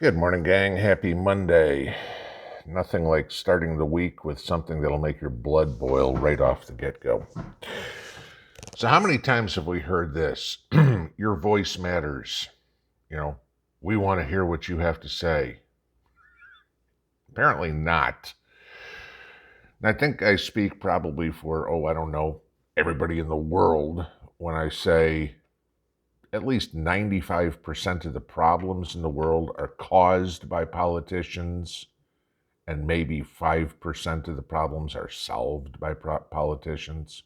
Good morning, gang. Happy Monday. Nothing like starting the week with something that'll make your blood boil right off the get-go. So how many times have we heard this? Your voice matters. We want to hear what you have to say. Apparently not. And I think I speak probably for, I don't know, everybody in the world when I say at least 95% of the problems in the world are caused by politicians, and maybe 5% of the problems are solved by politicians.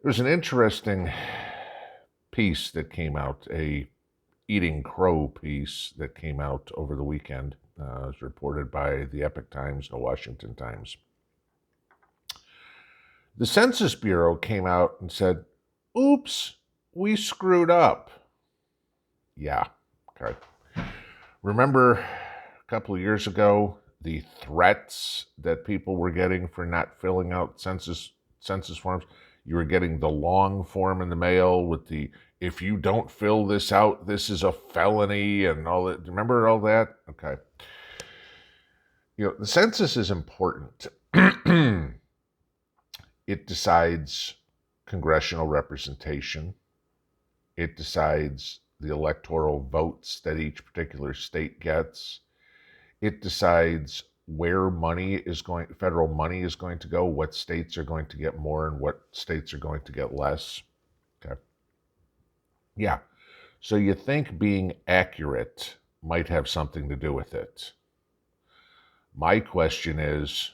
There was an interesting piece that came out, a eating crow piece that came out over the weekend. It was reported by the Epoch Times and the Washington Times. The Census Bureau came out and said, oops, we screwed up. Yeah, okay. Remember a couple of years ago, the threats that people were getting for not filling out census forms? You were getting the long form in the mail with the, if you don't fill this out, this is a felony and all that. Remember all that? Okay. The census is important. It decides congressional representation. It decides the electoral votes that each particular state gets. It decides where federal money is going to go, what states are going to get more and what states are going to get less. Okay. Yeah. So you think being accurate might have something to do with it. My question is,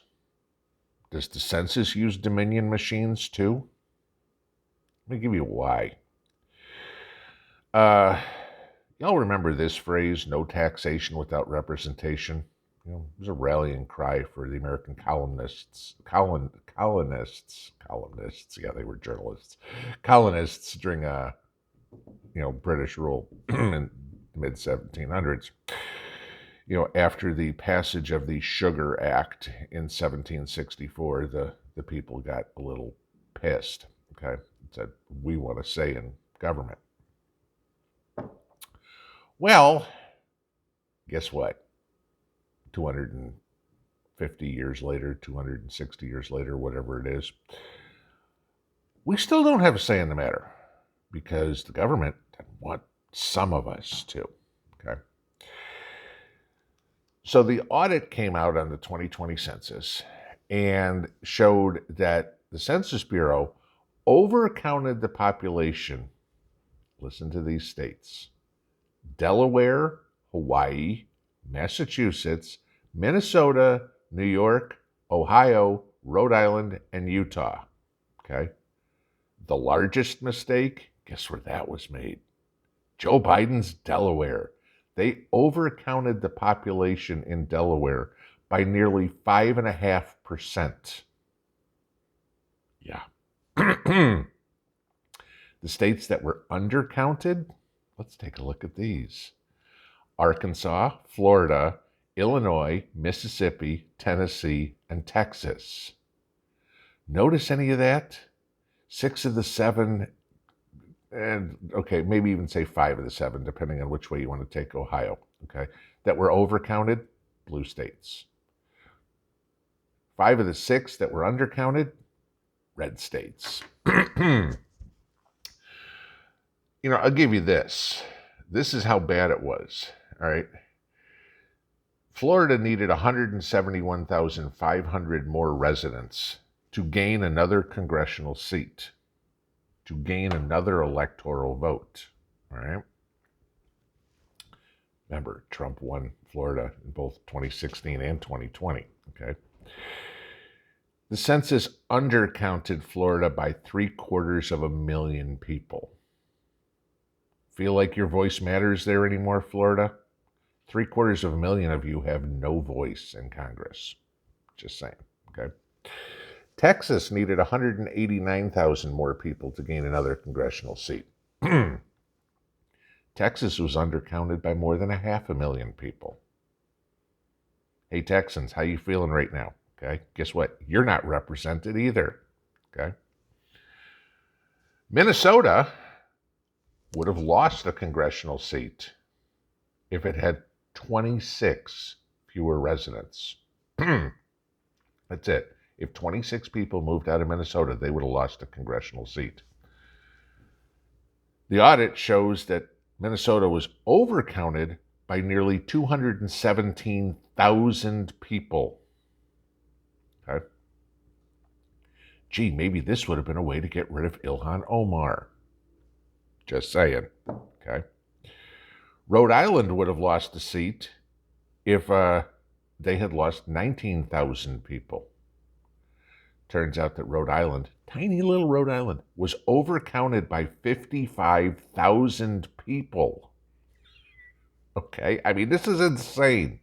does the census use Dominion machines too? Let me give you why. Y'all remember this phrase, no taxation without representation? It was a rallying cry for the American colonists. Yeah, they were journalists. Colonists during British rule in the mid 1700s. After the passage of the Sugar Act in 1764, the people got a little pissed. Okay, said, we want a say in government. Well, guess what? 250 years later, 260 years later, whatever it is, we still don't have a say in the matter because the government doesn't want some of us to. Okay. So the audit came out on the 2020 census and showed that the Census Bureau overcounted the population. Listen to these states: Delaware, Hawaii, Massachusetts, Minnesota, New York, Ohio, Rhode Island, and Utah. Okay. The largest mistake, guess where that was made? Joe Biden's Delaware. They overcounted the population in Delaware by nearly 5.5%. Yeah. The states that were undercounted, let's take a look at these: Arkansas, Florida, Illinois, Mississippi, Tennessee, and Texas. Notice any of that? 6 of the 7, and okay, maybe even say 5 of the 7, depending on which way you want to take Ohio, okay, that were overcounted, blue states. 5 of the 6 that were undercounted, red states. I'll give you this. This is how bad it was, all right? Florida needed 171,500 more residents to gain another congressional seat, to gain another electoral vote, all right? Remember, Trump won Florida in both 2016 and 2020, okay? The census undercounted Florida by 750,000 people. Feel like your voice matters there anymore, Florida? 750,000 of you have no voice in Congress. Just saying, okay? Texas needed 189,000 more people to gain another congressional seat. Texas was undercounted by more than 500,000 people. Hey, Texans, how you feeling right now? Okay, guess what? You're not represented either. Okay. Minnesota would have lost a congressional seat. if it had 26 fewer residents. That's it. If 26 people moved out of Minnesota, they would have lost a congressional seat. The audit shows that Minnesota was overcounted by nearly 217,000 people. Okay. Gee, maybe this would have been a way to get rid of Ilhan Omar. Just saying. Okay. Rhode Island would have lost a seat if they had lost 19,000 people. Turns out that Rhode Island, tiny little Rhode Island, was overcounted by 55,000 people. Okay, I mean, this is insane.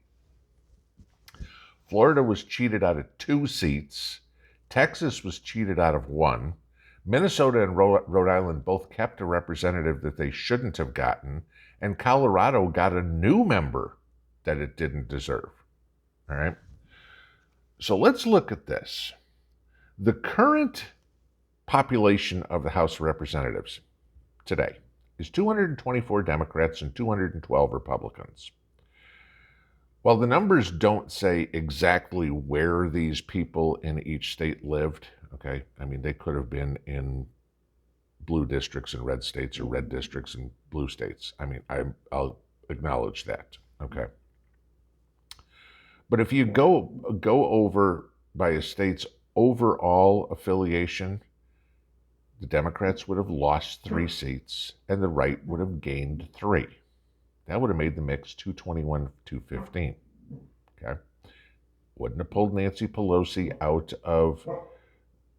Florida was cheated out of 2 seats. Texas was cheated out of 1. Minnesota and Rhode Island both kept a representative that they shouldn't have gotten. And Colorado got a new member that it didn't deserve. All right. So let's look at this. The current population of the House of Representatives today is 224 Democrats and 212 Republicans. While the numbers don't say exactly where these people in each state lived, okay, I mean, they could have been in blue districts and red states or red districts and blue states. I mean, I'll acknowledge that, okay? But if you go over by a state's overall affiliation, the Democrats would have lost 3 seats and the right would have gained 3. That would have made the mix 221-215. Okay? Wouldn't have pulled Nancy Pelosi out of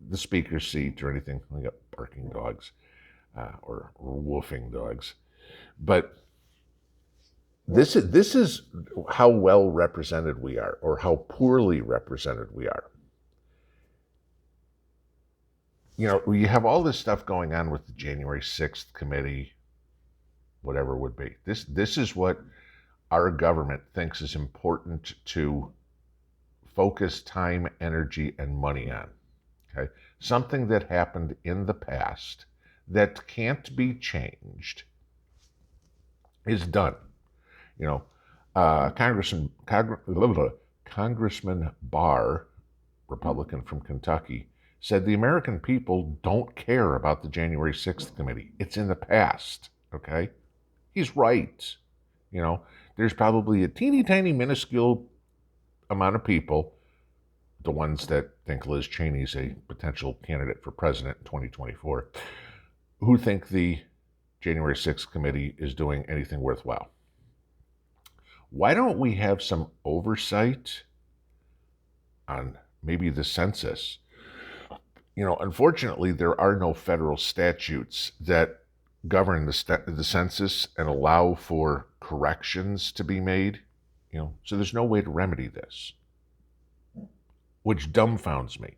the speaker's seat or anything. We got barking dogs or woofing dogs. But this is how well represented we are, or how poorly represented we are. You know, you have all this stuff going on with the January 6th committee, whatever it would be. This is what our government thinks is important to focus time, energy, and money on. Okay? Something that happened in the past that can't be changed is done. You know, Congressman Barr, Republican from Kentucky, said the American people don't care about the January 6th committee. It's in the past, okay? He's right. You know, there's probably a teeny tiny minuscule amount of people, the ones that think Liz Cheney's a potential candidate for president in 2024, who think the January 6th committee is doing anything worthwhile. Why don't we have some oversight on maybe the census? You know, unfortunately, there are no federal statutes that govern the census and allow for corrections to be made. You know, so there's no way to remedy this, which dumbfounds me.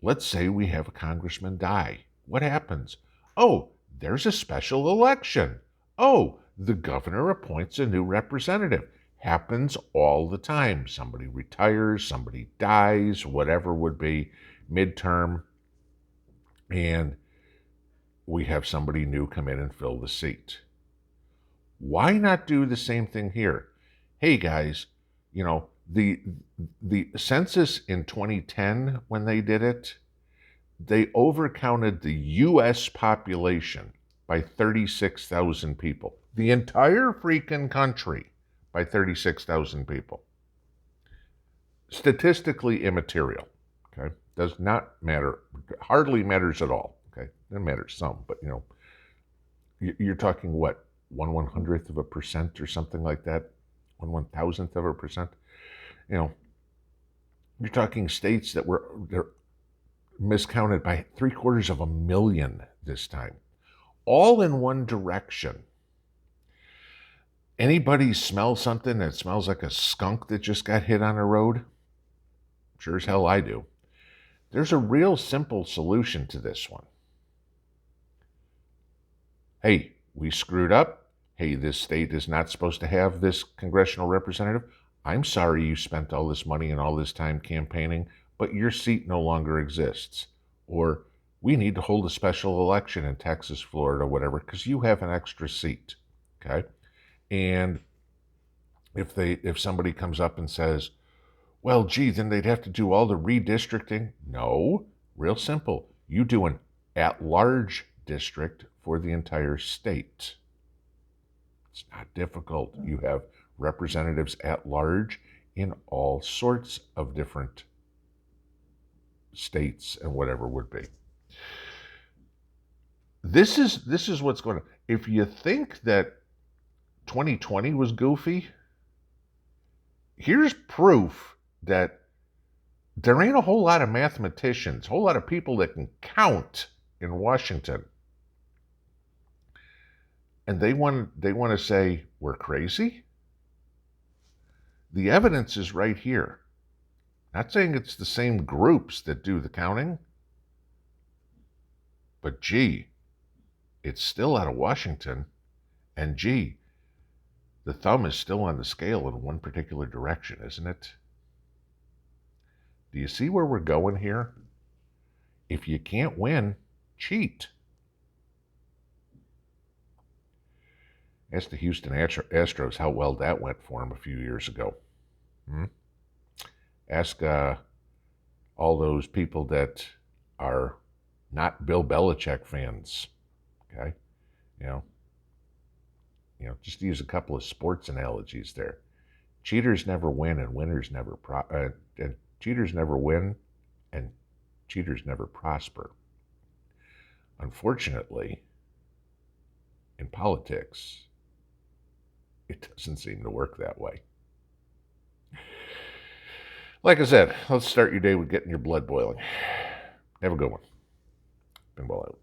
Let's say we have a congressman die. What happens? Oh, there's a special election. Oh, the governor appoints a new representative. Happens all the time. Somebody retires, somebody dies, whatever would be, midterm, and we have somebody new come in and fill the seat. Why not do the same thing here? Hey guys, you know, the census in 2010, when they did it, they overcounted the U.S. population by 36,000 people. The entire freaking country by 36,000 people. Statistically immaterial, okay? Does not matter, hardly matters at all, okay? It matters some, but you know, you're talking what, 1/100% or something like that? 1/1000%? You know, you're talking states that they're miscounted by 750,000 this time. All in one direction. Anybody smell something that smells like a skunk that just got hit on a road? Sure as hell I do. There's a real simple solution to this one. Hey, we screwed up. Hey, this state is not supposed to have this congressional representative. I'm sorry you spent all this money and all this time campaigning, but your seat no longer exists. Or we need to hold a special election in Texas, Florida, whatever, because you have an extra seat. Okay? And if somebody comes up and says, well, gee, then they'd have to do all the redistricting. No, real simple. You do an at-large district for the entire state. It's not difficult. You have representatives at large in all sorts of different states and whatever would be. This is what's going on. If you think that 2020 was goofy, here's proof that there ain't a whole lot of mathematicians, a whole lot of people that can count in Washington. And they want to say we're crazy? The evidence is right here. Not saying it's the same groups that do the counting, but gee, it's still out of Washington, and gee, the thumb is still on the scale in one particular direction, isn't it? Do you see where we're going here? If you can't win, cheat. Ask the Houston Astros how well that went for them a few years ago. Ask all those people that are not Bill Belichick fans. Okay, you know, just to use a couple of sports analogies there. Cheaters never win, and winners never and cheaters never win, and cheaters never prosper. Unfortunately, in politics, it doesn't seem to work that way. Like I said, let's start your day with getting your blood boiling. Have a good one. Pinball out.